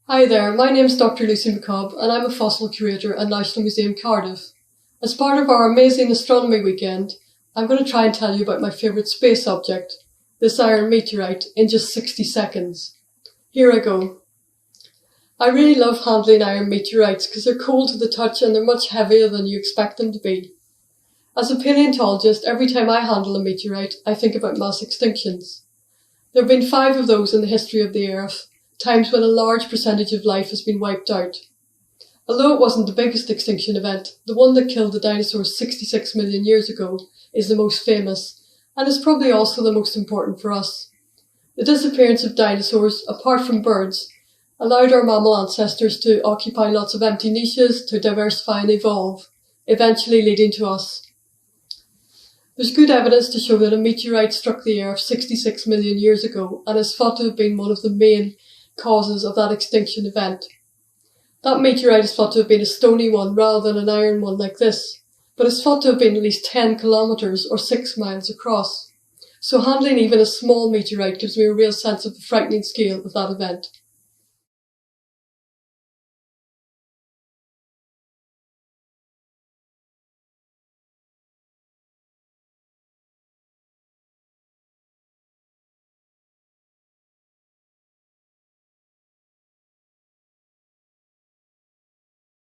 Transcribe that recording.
Hi there, my name is Dr. Lucy McCobb and I'm a fossil curator at National Museum Cardiff. As part of our amazing astronomy weekend, I'm going to try and tell you about my favourite space object, this iron meteorite, in just 60 seconds. Here I go. I really love handling iron meteorites because they're cold to the touch and they're much heavier than you expect them to be. As a paleontologist, every time I handle a meteorite, I think about mass extinctions. There have been 5 of those in the history of the Earth, times when a large percentage of life has been wiped out. Although it wasn't the biggest extinction event, the one that killed the dinosaurs 66 million years ago is the most famous, and is probably also the most important for us. The disappearance of dinosaurs, apart from birds, allowed our mammal ancestors to occupy lots of empty niches, to diversify and evolve, eventually leading to us. There's good evidence to show that a meteorite struck the Earth 66 million years ago and is thought to have been one of the main causes of that extinction event. That meteorite is thought to have been a stony one rather than an iron one like this, but it's thought to have been at least 10 kilometres or 6 miles across. So handling even a small meteorite gives me a real sense of the frightening scale of that event.